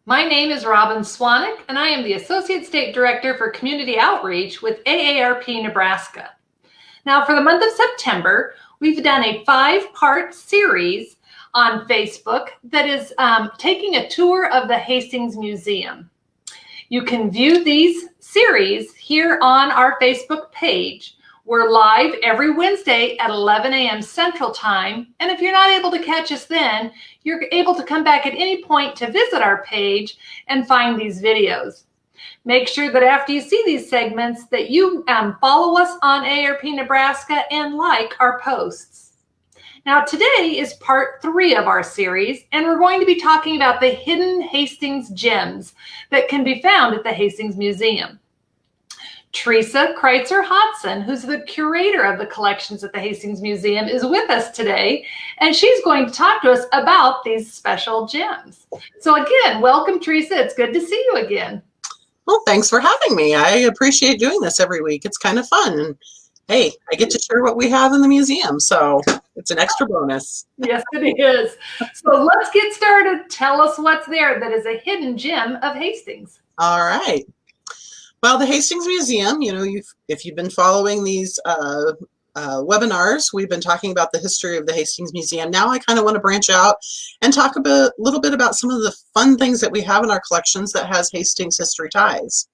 My name is Robin Swanek, and I am the Associate State Director for Community Outreach with AARP Nebraska. Now, for the month of September, we've done a 5-part series on Facebook that is taking a tour of the Hastings Museum. You can view these series here on our Facebook page. We're live every Wednesday at 11 a.m. Central Time, and if you're not able to catch us then, you're able to come back at any point to visit our page and find these videos. Make sure that after you see these segments that you follow us on AARP Nebraska and like our posts. Now today is part 3 of our series, and we're going to be talking about the hidden Hastings gems that can be found at the Hastings Museum. Teresa Kreitzer-Hodson, who's the curator of the collections at the Hastings Museum, is with us today, and she's going to talk to us about these special gems. So again, welcome, Teresa. It's good to see you again. Well, thanks for having me. I appreciate doing this every week. It's kind of fun. And hey, I get to share what we have in the museum, so it's an extra bonus. Yes, it is. So let's get started. Tell us what's there that is a hidden gem of Hastings. All right. Well, the Hastings Museum, if you've been following these webinars, we've been talking about the history of the Hastings Museum. Now I kind of want to branch out and talk a little bit about some of the fun things that we have in our collections that has Hastings history ties.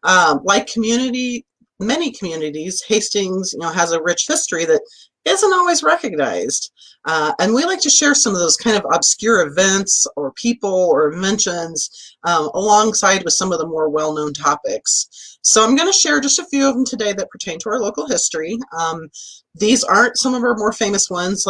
Like many communities, Hastings has a rich history that isn't always recognized. And we like to share some of those kind of obscure events or people or inventions alongside with some of the more well-known topics. So I'm going to share just a few of them today that pertain to our local history. These aren't some of our more famous ones,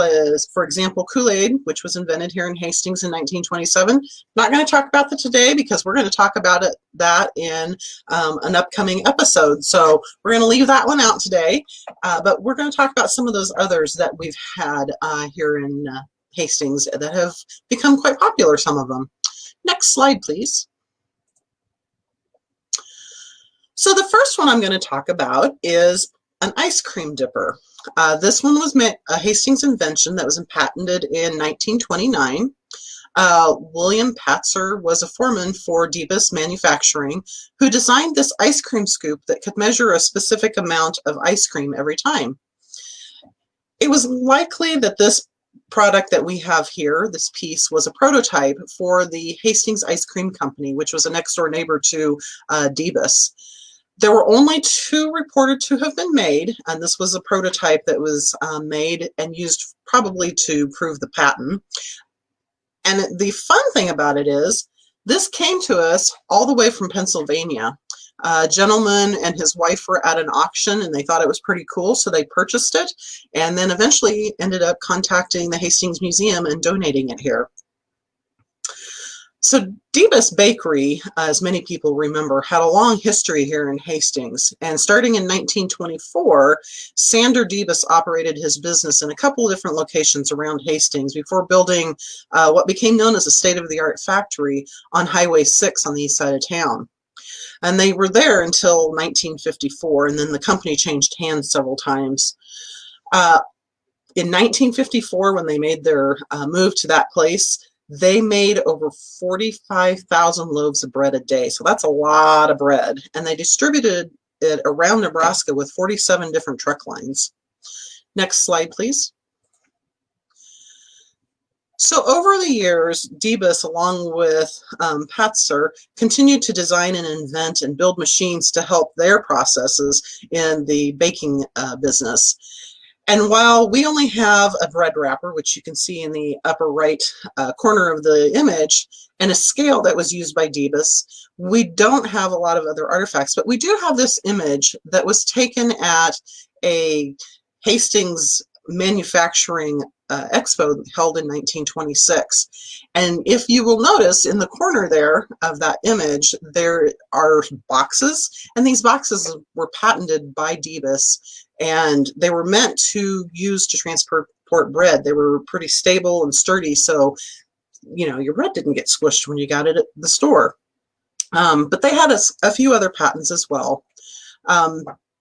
for example, Kool-Aid, which was invented here in Hastings in 1927. Not going to talk about that today because we're going to talk about that in an upcoming episode. So we're going to leave that one out today, but we're going to talk about some of those others that we've had here in Hastings that have become quite popular, some of them. Next slide, please. So the first one I'm going to talk about is an ice cream dipper. This one was a Hastings invention that was patented in 1929. William Patzer was a foreman for Divas Manufacturing who designed this ice cream scoop that could measure a specific amount of ice cream every time. It was likely that this product that we have here, this piece, was a prototype for the Hastings Ice Cream Company, which was a next door neighbor to Divas. There were only 2 reported to have been made, and this was a prototype that was made and used probably to prove the patent. And the fun thing about it is, this came to us all the way from Pennsylvania. A gentleman and his wife were at an auction and they thought it was pretty cool, so they purchased it and then eventually ended up contacting the Hastings Museum and donating it here. So Divas Bakery, as many people remember, had a long history here in Hastings, and starting in 1924, Sander Divas operated his business in a couple of different locations around Hastings before building what became known as a state-of-the-art factory on Highway 6 on the east side of town. And they were there until 1954, and then the company changed hands several times. In 1954, when they made their move to that place, they made over 45,000 loaves of bread a day. So that's a lot of bread. And they distributed it around Nebraska with 47 different truck lines. Next slide, please. So over the years, Divas, along with Patzer, continued to design and invent and build machines to help their processes in the baking business. And while we only have a bread wrapper, which you can see in the upper right corner of the image, and a scale that was used by Divas, we don't have a lot of other artifacts, but we do have this image that was taken at a Hastings manufacturing expo held in 1926. And if you will notice in the corner there of that image, there are boxes, and these boxes were patented by Divas, and they were meant to use to transport bread. They were pretty stable and sturdy, so your bread didn't get squished when you got it at the store. But they had a few other patents as well.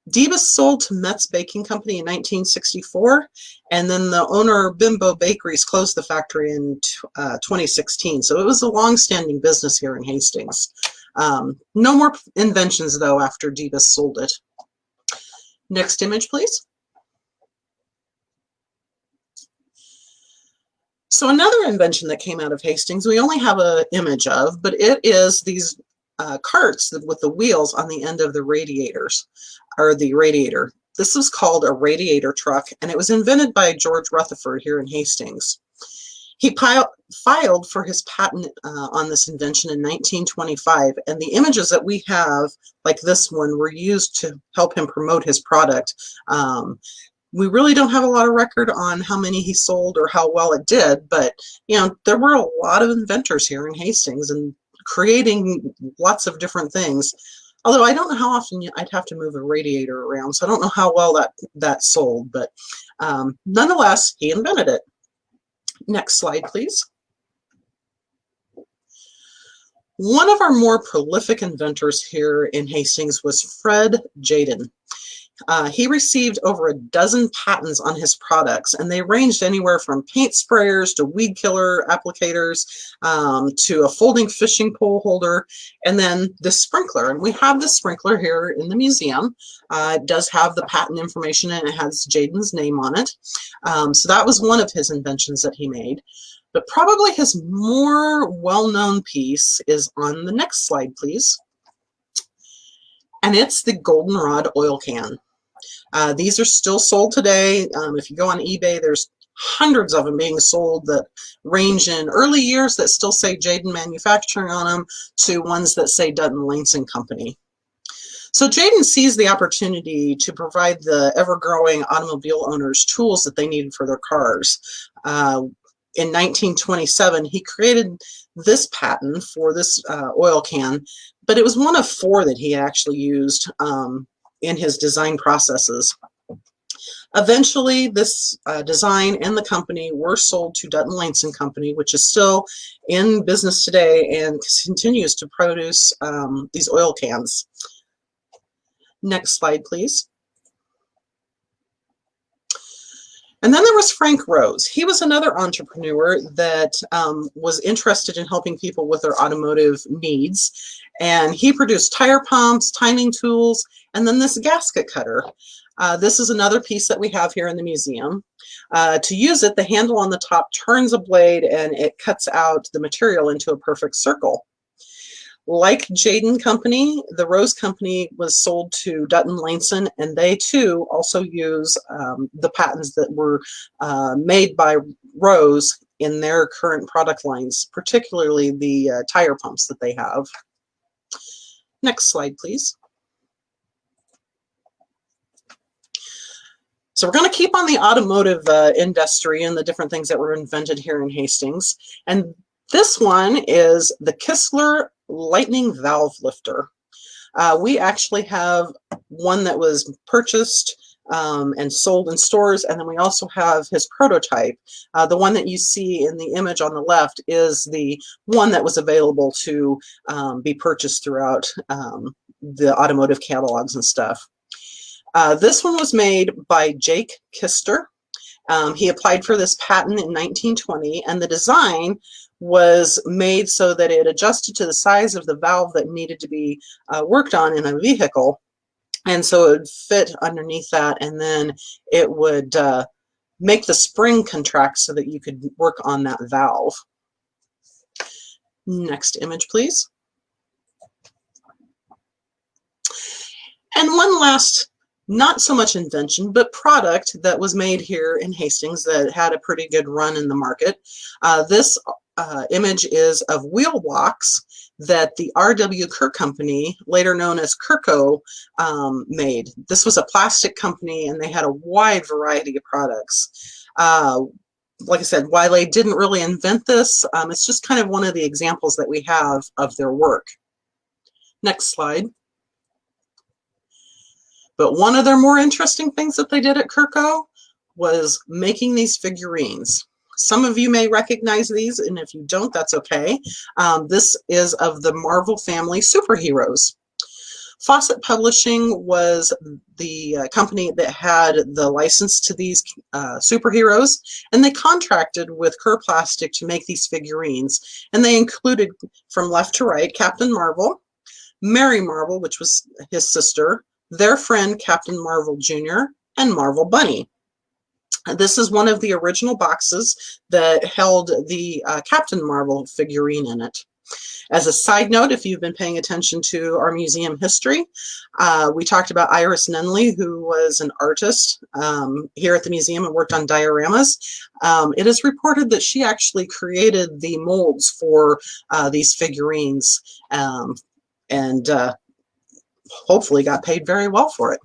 Divas sold to Metz Baking Company in 1964, and then the owner, Bimbo Bakeries, closed the factory in 2016. So it was a long-standing business here in Hastings. No more inventions, though, after Divas sold it. Next image, please. So another invention that came out of Hastings, we only have an image of, but it is these carts with the wheels on the end of the radiators, or the radiator. This was called a Radiator Truck, and it was invented by George Rutherford here in Hastings. He filed for his patent on this invention in 1925, and the images that we have, like this one, were used to help him promote his product. We really don't have a lot of record on how many he sold or how well it did, but you know, there were a lot of inventors here in Hastings and creating lots of different things. Although I don't know how often I'd have to move a radiator around, so I don't know how well that sold, but nonetheless, he invented it. Next slide, please. One of our more prolific inventors here in Hastings was Fred Jaden. He received over a dozen patents on his products, and they ranged anywhere from paint sprayers to weed killer applicators to a folding fishing pole holder, and then the sprinkler. And we have the sprinkler here in the museum. It does have the patent information, and it has Jaden's name on it. So that was one of his inventions that he made. But probably his more well-known piece is on the next slide, please. And it's the Goldenrod Oil Can. These are still sold today. If you go on eBay, there's hundreds of them being sold that range in early years that still say Jaden Manufacturing on them to ones that say Dutton Langston Company. So Jaden seized the opportunity to provide the ever-growing automobile owners tools that they needed for their cars. In 1927, he created this patent for this oil can, but it was one of 4 that he actually used in his design processes. Eventually, this design and the company were sold to Dutton Langston Company, which is still in business today and continues to produce these oil cans. Next slide, please. And then there was Frank Rose. He was another entrepreneur that was interested in helping people with their automotive needs. And he produced tire pumps, timing tools, and then this gasket cutter. This is another piece that we have here in the museum. To use it, the handle on the top turns a blade and it cuts out the material into a perfect circle. Like Jaden Company, the Rose Company was sold to Dutton Langston, and they too also use the patents that were made by Rose in their current product lines, particularly the tire pumps that they have. Next slide, please. So we're going to keep on the automotive industry and the different things that were invented here in Hastings. And this one is the Kissler Lightning Valve Lifter. We actually have one that was purchased and sold in stores, and then we also have his prototype. The one that you see in the image on the left is the one that was available to be purchased throughout the automotive catalogs and stuff. This one was made by Jake Kissler. He applied for this patent in 1920, and the design was made so that it adjusted to the size of the valve that needed to be worked on in a vehicle. And so it would fit underneath that, and then it would make the spring contract so that you could work on that valve. Next image, please. And one last, not so much invention, but product that was made here in Hastings that had a pretty good run in the market. This image is of wheel blocks that the R.W. Kirk Company, later known as Kirko, made. This was a plastic company, and they had a wide variety of products. Like I said, while they didn't really invent this, it's just kind of one of the examples that we have of their work. Next slide. But one of their more interesting things that they did at Kirko was making these figurines. Some of you may recognize these, and if you don't, that's okay. This is of the Marvel family superheroes. Fawcett Publishing was the company that had the license to these superheroes, and they contracted with Kerr Plastic to make these figurines. And they included, from left to right, Captain Marvel, Mary Marvel, which was his sister, their friend Captain Marvel Jr., and Marvel Bunny. This is one of the original boxes that held the Captain Marvel figurine in it. As a side note, if you've been paying attention to our museum history, we talked about Iris Nunley, who was an artist here at the museum and worked on dioramas. It is reported that she actually created the molds for these figurines and hopefully got paid very well for it.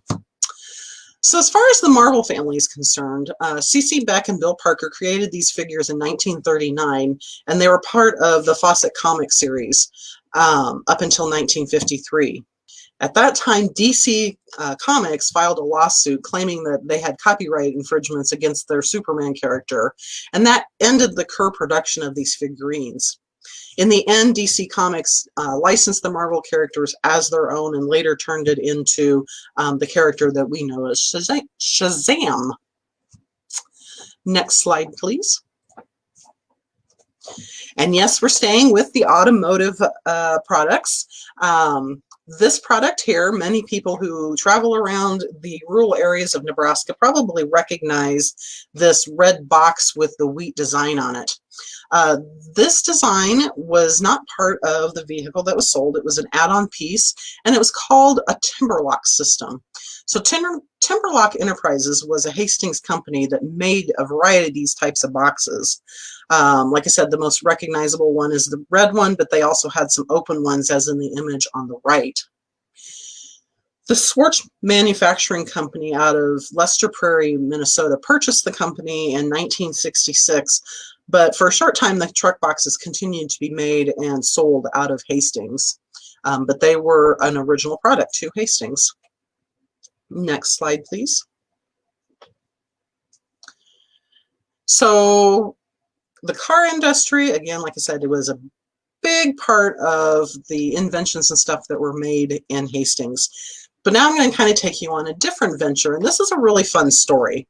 So as far as the Marvel family is concerned, C.C. Beck and Bill Parker created these figures in 1939, and they were part of the Fawcett comic series up until 1953. At that time, DC Comics filed a lawsuit claiming that they had copyright infringements against their Superman character, and that ended the Kerr production of these figurines. In the end, DC Comics licensed the Marvel characters as their own and later turned it into the character that we know as Shazam. Next slide, please. And yes, we're staying with the automotive products. This product here, many people who travel around the rural areas of Nebraska probably recognize this red box with the wheat design on it. This design was not part of the vehicle that was sold. It was an add-on piece, and it was called a Timberwolk System. So Timberwolk Enterprises was a Hastings company that made a variety of these types of boxes. Like I said, the most recognizable one is the red one, but they also had some open ones, as in the image on the right. The Swartz Manufacturing Company out of Lester Prairie, Minnesota, purchased the company in 1966, but for a short time, the truck boxes continued to be made and sold out of Hastings. But they were an original product to Hastings. Next slide, please. So the car industry, again, like I said, it was a big part of the inventions and stuff that were made in Hastings. But now I'm going to kind of take you on a different venture, and this is a really fun story.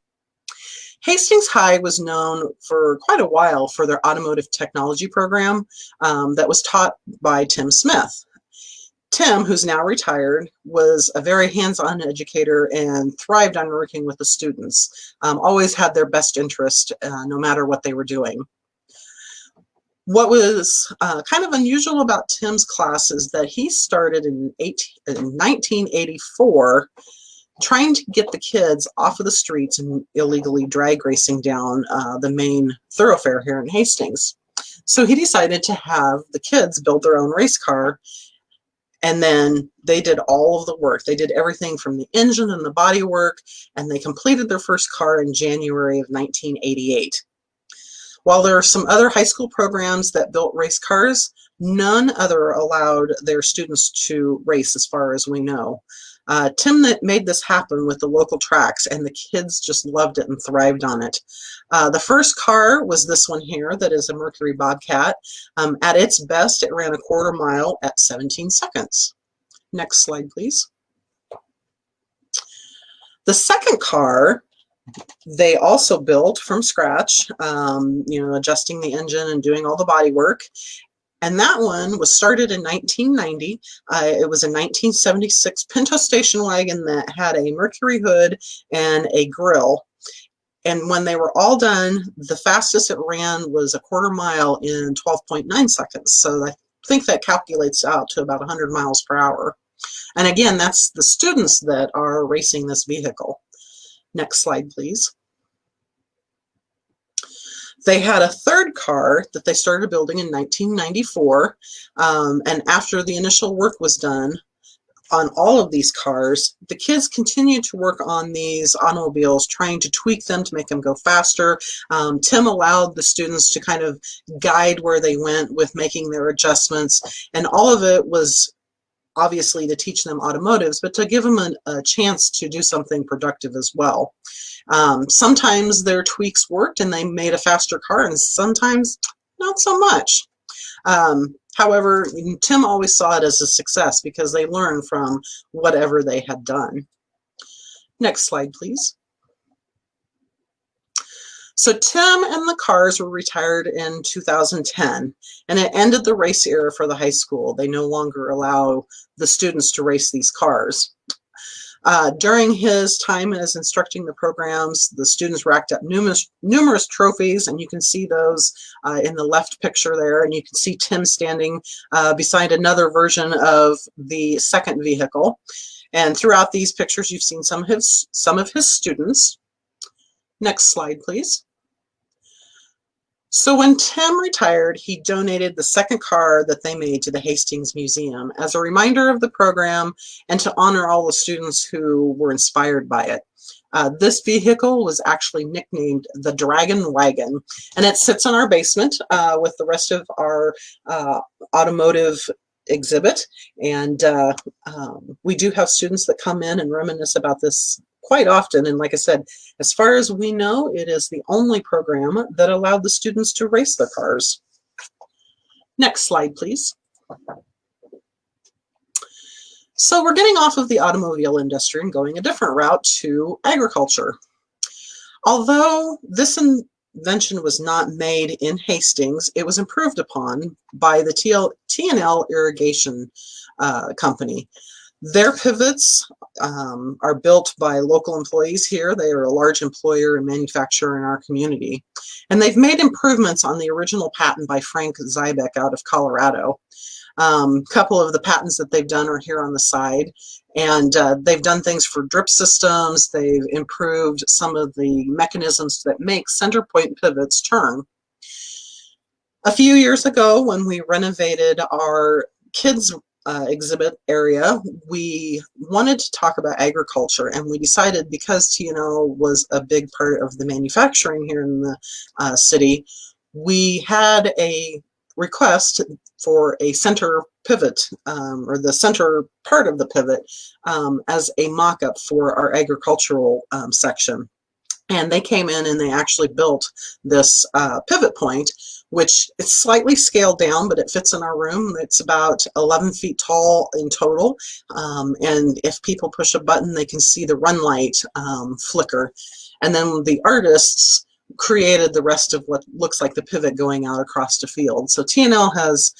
Hastings High was known for quite a while for their automotive technology program that was taught by Tim Smith. Tim, who's now retired, was a very hands-on educator and thrived on working with the students. Always had their best interest no matter what they were doing. What was kind of unusual about Tim's class is that he started in 1984 trying to get the kids off of the streets and illegally drag racing down the main thoroughfare here in Hastings. So he decided to have the kids build their own race car, and then they did all of the work. They did everything from the engine and the body work, and they completed their first car in January of 1988. While there are some other high school programs that built race cars, none other allowed their students to race as far as we know. Tim made this happen with the local tracks, and the kids just loved it and thrived on it. The first car was this one here that is a Mercury Bobcat. At its best, it ran a quarter mile at 17 seconds. Next slide, please. The second car they also built from scratch, adjusting the engine and doing all the body work. And that one was started in 1990. It was a 1976 Pinto station wagon that had a Mercury hood and a grill. And when they were all done, the fastest it ran was a quarter mile in 12.9 seconds. So I think that calculates out to about 100 miles per hour. And again, that's the students that are racing this vehicle. Next slide, please. They had a third car that they started building in 1994, and after the initial work was done on all of these cars, the kids continued to work on these automobiles, trying to tweak them to make them go faster. Tim allowed the students to kind of guide where they went with making their adjustments, and all of it was obviously to teach them automotives, but to give them a chance to do something productive as well. Sometimes their tweaks worked and they made a faster car, and sometimes not so much. However, Tim always saw it as a success because they learned from whatever they had done. Next slide, please. So Tim and the cars were retired in 2010, and it ended the race era for the high school. They no longer allow the students to race these cars. During his time as instructing the programs, the students racked up numerous trophies, and you can see those in the left picture there, and you can see Tim standing beside another version of the second vehicle. And throughout these pictures, you've seen some of his students. Next slide, please. So when Tim retired, he donated the second car that they made to the Hastings Museum as a reminder of the program and to honor all the students who were inspired by it. This vehicle was actually nicknamed the Dragon Wagon, and it sits in our basement with the rest of our automotive exhibit. And we do have students that come in and reminisce about this quite often. And like I said, as far as we know, it is the only program that allowed the students to race their cars. Next slide, please. So we're getting off of the automobile industry and going a different route to agriculture. Although this invention was not made in Hastings, it was improved upon by the T&L Irrigation Company. Their pivots are built by local employees here. They are a large employer and manufacturer in our community. And they've made improvements on the original patent by Frank Zybeck out of Colorado. A couple of the patents that they've done are here on the side. And they've done things for drip systems. They've improved some of the mechanisms that make center point pivots turn. A few years ago, when we renovated our kids' exhibit area, we wanted to talk about agriculture, and we decided, because T&L was a big part of the manufacturing here in the city, we had a request for a center pivot, or the center part of the pivot, as a mock-up for our agricultural section. And they came in and they actually built this pivot point, which is slightly scaled down, but it fits in our room. It's about 11 feet tall in total. And if people push a button, they can see the run light flicker. And then the artists created the rest of what looks like the pivot going out across the field. So T&L has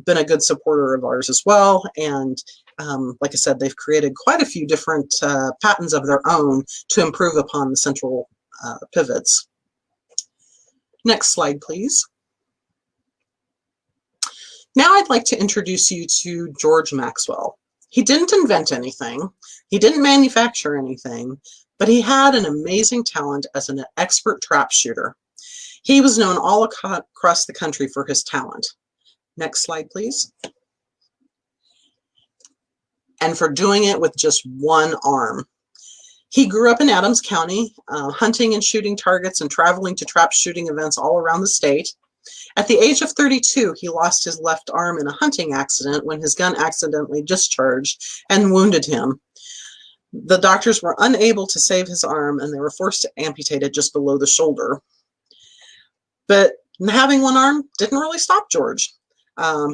been a good supporter of ours as well. And like I said, they've created quite a few different patents of their own to improve upon the central pivots. Next slide, please. Now I'd like to introduce you to George Maxwell. He didn't invent anything, he didn't manufacture anything, but he had an amazing talent as an expert trap shooter. He was known all across the country for his talent. Next slide, please. And for doing it with just one arm. He grew up in Adams County, hunting and shooting targets and traveling to trap shooting events all around the state. At the age of 32, he lost his left arm in a hunting accident when his gun accidentally discharged and wounded him. The doctors were unable to save his arm, and they were forced to amputate it just below the shoulder. But having one arm didn't really stop George.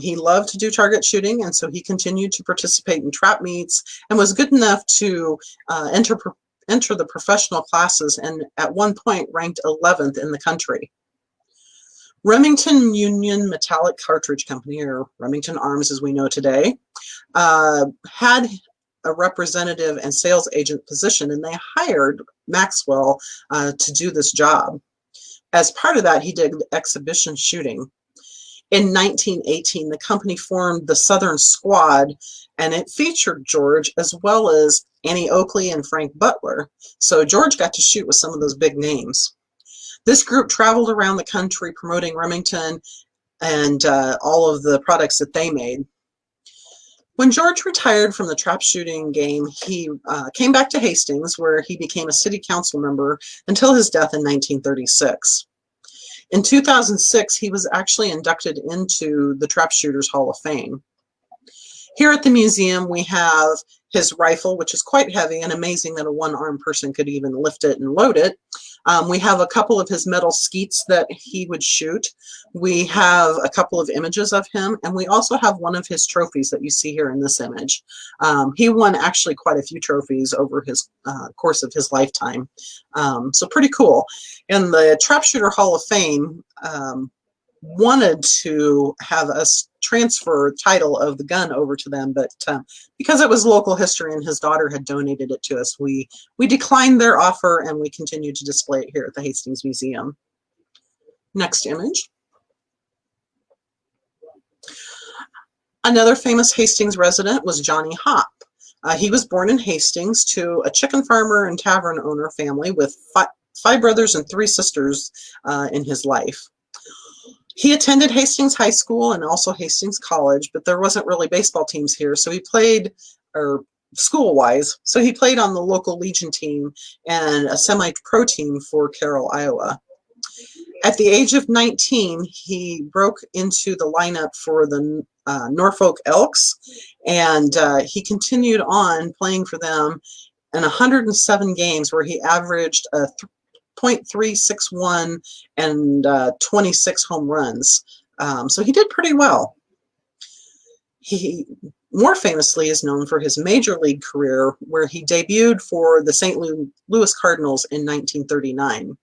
He loved to do target shooting, and so he continued to participate in trap meets and was good enough to enter the professional classes, and at one point ranked 11th in the country. Remington Union Metallic Cartridge Company, or Remington Arms as we know today, had a representative and sales agent position, and they hired Maxwell to do this job. As part of that, he did exhibition shooting. In 1918, the company formed the Southern Squad, and it featured George as well as Annie Oakley and Frank Butler. So George got to shoot with some of those big names. This group traveled around the country promoting Remington and all of the products that they made. When George retired from the trap shooting game, he came back to Hastings, where he became a city council member until his death in 1936. In 2006, he was actually inducted into the Trap Shooters Hall of Fame. Here at the museum, we have his rifle, which is quite heavy and amazing that a one-armed person could even lift it and load it. We have a couple of his metal skeets that he would shoot. We have a couple of images of him, and we also have one of his trophies that you see here in this image. He won actually quite a few trophies over his course of his lifetime. So pretty cool. And the Trap Shooter Hall of Fame wanted to have us transfer title of the gun over to them, but because it was local history and his daughter had donated it to us, we declined their offer, and we continue to display it here at the Hastings Museum. Next image. Another famous Hastings resident was Johnny Hop. He was born in Hastings to a chicken farmer and tavern owner family with five brothers and 3 sisters in his life. He attended Hastings High School and also Hastings College, but there wasn't really baseball teams here, so he played, or school-wise, so he played on the local Legion team and a semi-pro team for Carroll, Iowa. At the age of 19, he broke into the lineup for the Norfolk Elks, and he continued on playing for them in 107 games where he averaged a .361 and 26 home runs. So he did pretty well. He more famously is known for his major league career, where he debuted for the St. Louis Cardinals in 1939.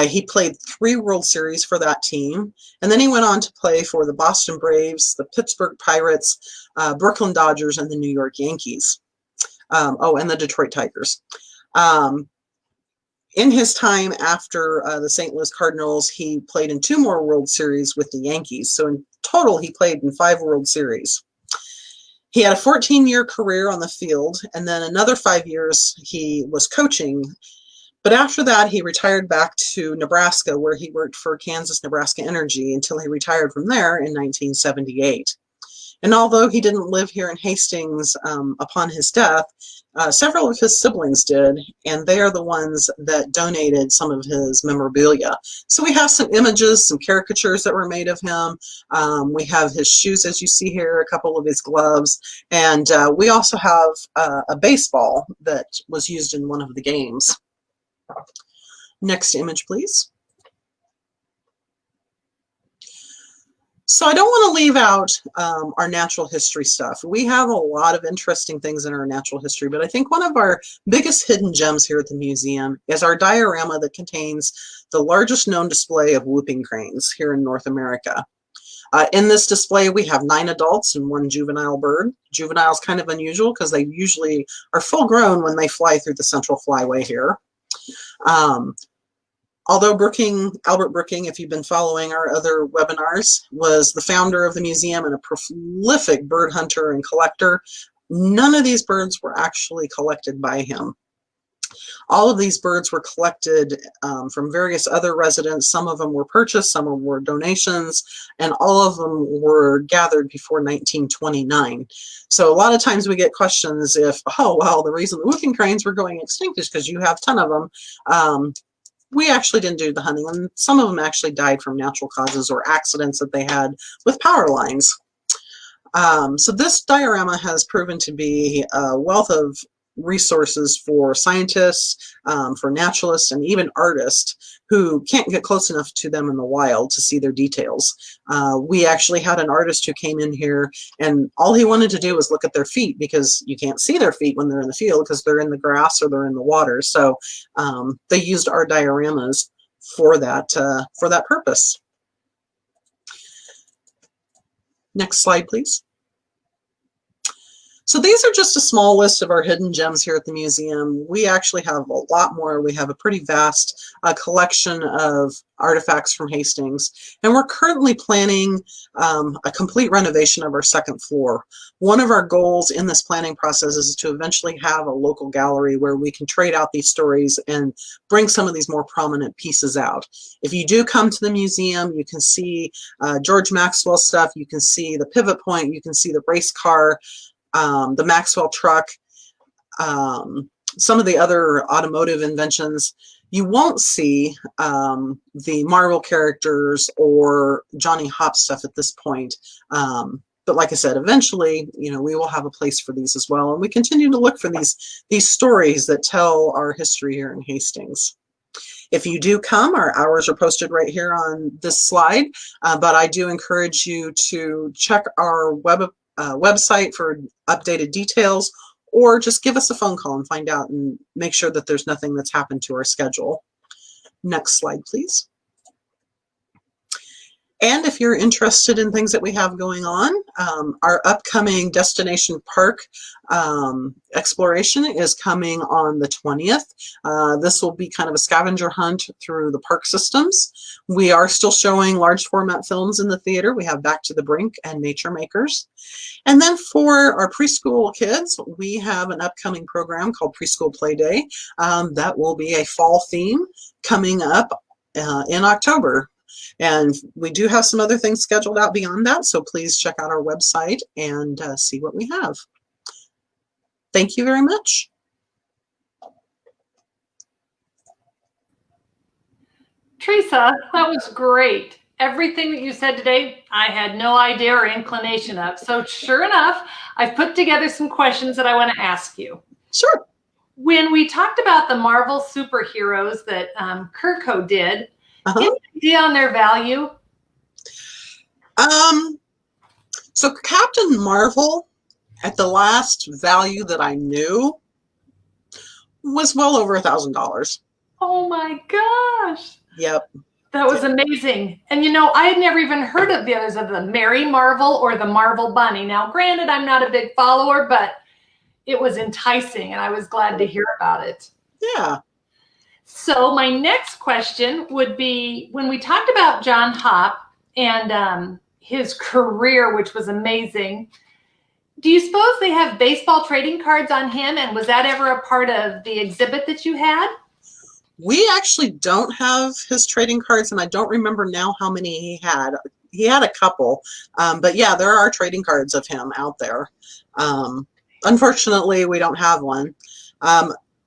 He played 3 World Series for that team, and then he went on to play for the Boston Braves, the Pittsburgh Pirates, Brooklyn Dodgers, and the New York Yankees. And the Detroit Tigers. In his time after the St. Louis Cardinals, he played in 2 more World Series with the Yankees. So in total, he played in 5 World Series. He had a 14-year career on the field, and then another 5 years he was coaching. But after that, he retired back to Nebraska, where he worked for Kansas Nebraska Energy until he retired from there in 1978. And although he didn't live here in Hastings upon his death, several of his siblings did, and they are the ones that donated some of his memorabilia. So we have some images, some caricatures that were made of him. We have his shoes, as you see here, a couple of his gloves, and we also have a baseball that was used in one of the games. Next image, please. So I don't want to leave out our natural history stuff. We have a lot of interesting things in our natural history, but I think one of our biggest hidden gems here at the museum is our diorama that contains the largest known display of whooping cranes here in North America. In this display, we have 9 adults and 1 juvenile bird. Juvenile is kind of unusual because they usually are full grown when they fly through the central flyway here. Although Albert Brooking, if you've been following our other webinars, was the founder of the museum and a prolific bird hunter and collector, none of these birds were actually collected by him. All of these birds were collected from various other residents. Some of them were purchased, some of them were donations, and all of them were gathered before 1929. So a lot of times we get questions if, oh, well, the reason the whooping cranes were going extinct is because you have a ton of them. We actually didn't do the hunting, and some of them actually died from natural causes or accidents that they had with power lines. So this diorama has proven to be a wealth of resources for scientists, for naturalists, and even artists who can't get close enough to them in the wild to see their details. We actually had an artist who came in here, and all he wanted to do was look at their feet, because you can't see their feet when they're in the field because they're in the grass or they're in the water. So they used our dioramas for that purpose. Next slide, please. So these are just a small list of our hidden gems here at the museum. We actually have a lot more. We have a pretty vast collection of artifacts from Hastings, and we're currently planning a complete renovation of our 2nd floor. One of our goals in this planning process is to eventually have a local gallery where we can trade out these stories and bring some of these more prominent pieces out. If you do come to the museum, you can see George Maxwell stuff, you can see the pivot point, you can see the race car, the Maxwell truck, some of the other automotive inventions. You won't see the Marvel characters or Johnny Hop stuff at this point. But like I said, eventually, we will have a place for these as well. And we continue to look for these stories that tell our history here in Hastings. If you do come, our hours are posted right here on this slide, but I do encourage you to check our website for updated details, or just give us a phone call and find out and make sure that there's nothing that's happened to our schedule. Next slide, please. And if you're interested in things that we have going on, our upcoming destination park exploration is coming on the 20th. This will be kind of a scavenger hunt through the park systems. We are still showing large format films in the theater. We have Back to the Brink and Nature Makers. And then for our preschool kids, we have an upcoming program called Preschool Play Day. That will be a fall theme coming up in October. And we do have some other things scheduled out beyond that, so please check out our website and see what we have. Thank you very much. Teresa, that was great. Everything that you said today, I had no idea or inclination of. So sure enough, I've put together some questions that I want to ask you. Sure. When we talked about the Marvel superheroes that Kirko did, any idea on their value? So Captain Marvel, at the last value that I knew, was well over $1,000. Oh my gosh. Yep. That was amazing. And you know, I had never even heard of the others, of the Mary Marvel or the Marvel Bunny. Now, granted, I'm not a big follower, but it was enticing and I was glad to hear about it. Yeah. So my next question would be, when we talked about John Hopp and his career, which was amazing, do you suppose they have baseball trading cards on him? And was that ever a part of the exhibit that you had? We actually don't have his trading cards, and I don't remember now how many he had. He had a couple, but yeah, there are trading cards of him out there. Unfortunately, we don't have one.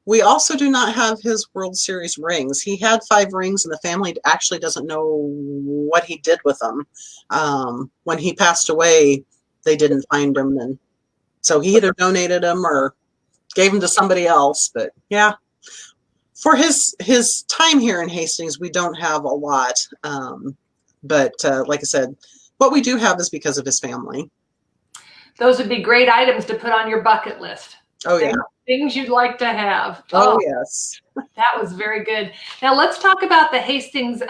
We also do not have his World Series rings. He had 5 rings, and the family actually doesn't know what he did with them. When he passed away, they didn't find them, and so he either donated them or gave them to somebody else. But yeah, for his time here in Hastings, we don't have a lot. But like I said, what we do have is because of his family. Those would be great items to put on your bucket list. Oh, yeah. Things you'd like to have. Oh, yes. That was very good. Now let's talk about the Hastings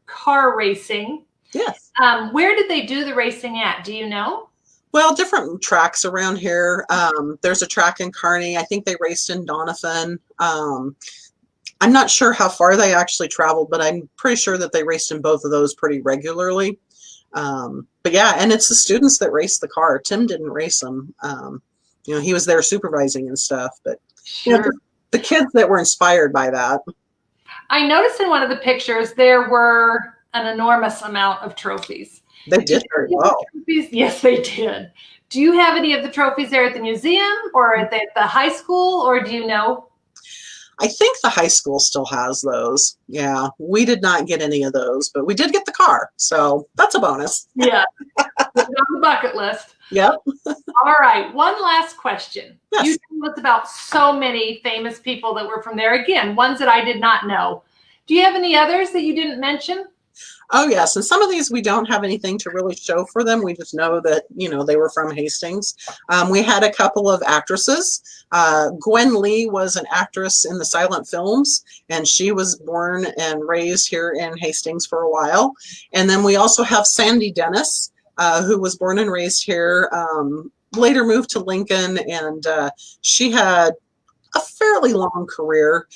car racing. Yes. Where did they do the racing at? Do you know? Well, different tracks around here. There's a track in Kearney. I think they raced in Doniphan. I'm not sure how far they actually traveled, but I'm pretty sure that they raced in both of those pretty regularly. But yeah, and it's the students that race the car. Tim didn't race them. You know, he was there supervising and stuff, but Sure. you know, the kids that were inspired by that. I noticed in one of the pictures there were an enormous amount of trophies. They did very well. Trophies? Yes, they did. Do you have any of the trophies there at the museum or at the high school, or do you know? I think the high school still has those. Yeah, we did not get any of those, but we did get the car, so that's a bonus. Yeah, it's on the bucket list. Yep. All right, one last question. Yes. You told us about so many famous people that were from there. Again, ones that I did not know. Do you have any others that you didn't mention? Oh, yes. And some of these, we don't have anything to really show for them. We just know that, you know, they were from Hastings. We had a couple of actresses. Gwen Lee was an actress in the silent films, and she was born and raised here in Hastings for a while. And then we also have Sandy Dennis, who was born and raised here, later moved to Lincoln, and she had a fairly long career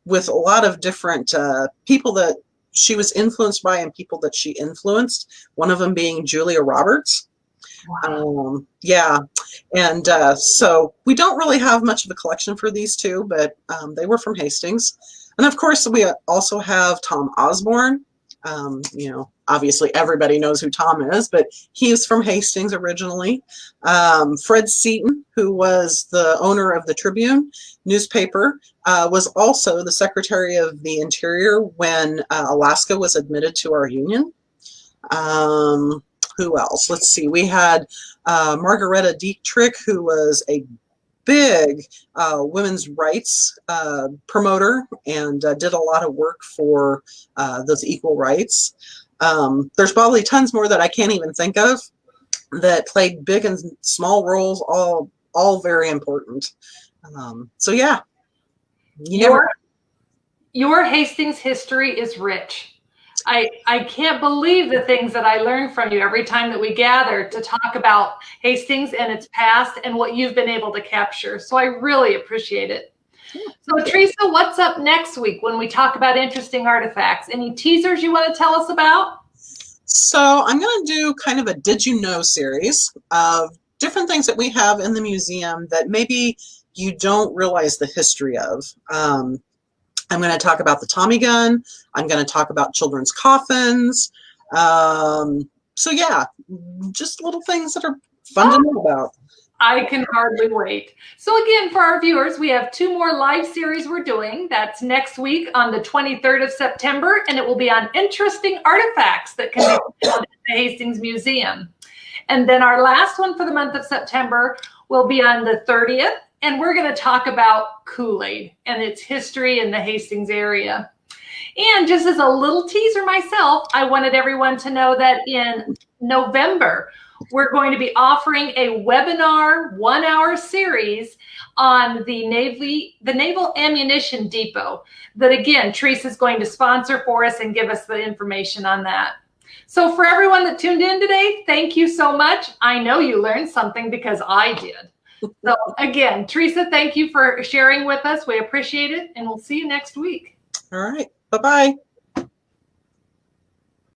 with a lot of different people that she was influenced by and people that she influenced, one of them being Julia Roberts. Wow. Yeah. And so we don't really have much of a collection for these two, but they were from Hastings. And of course, we also have Tom Osborne. You know, obviously everybody knows who Tom is, but he's from Hastings originally. Fred Seaton, who was the owner of the Tribune newspaper, was also the Secretary of the Interior when Alaska was admitted to our Union. Who else? Let's see. We had Margaretta Dietrich, who was a big women's rights promoter and did a lot of work for those equal rights. There's probably tons more that I can't even think of that played big and small roles, all very important. So yeah, your Hastings history is rich. I can't believe the things that I learn from you every time that we gather to talk about Hastings and its past and what you've been able to capture. So I really appreciate it. So Teresa, what's up next week when we talk about interesting artifacts? Any teasers you want to tell us about? So I'm going to do kind of a Did You Know series of different things that we have in the museum that maybe you don't realize the history of. I'm going to talk about the Tommy gun. I'm going to talk about children's coffins. So yeah, just little things that are fun to know about. I can hardly wait. So again, for our viewers, we have 2 more live series we're doing. That's next week on the 23rd of September, and it will be on interesting artifacts that can be found at the Hastings Museum. And then our last one for the month of September will be on the 30th. And we're going to talk about Kool-Aid and its history in the Hastings area. And just as a little teaser myself, I wanted everyone to know that in November, we're going to be offering a webinar 1-hour series on the Naval Ammunition Depot that, again, Teresa's going to sponsor for us and give us the information on that. So for everyone that tuned in today, thank you so much. I know you learned something because I did. So again, Teresa, thank you for sharing with us. We appreciate it, and we'll see you next week. All right. Bye-bye.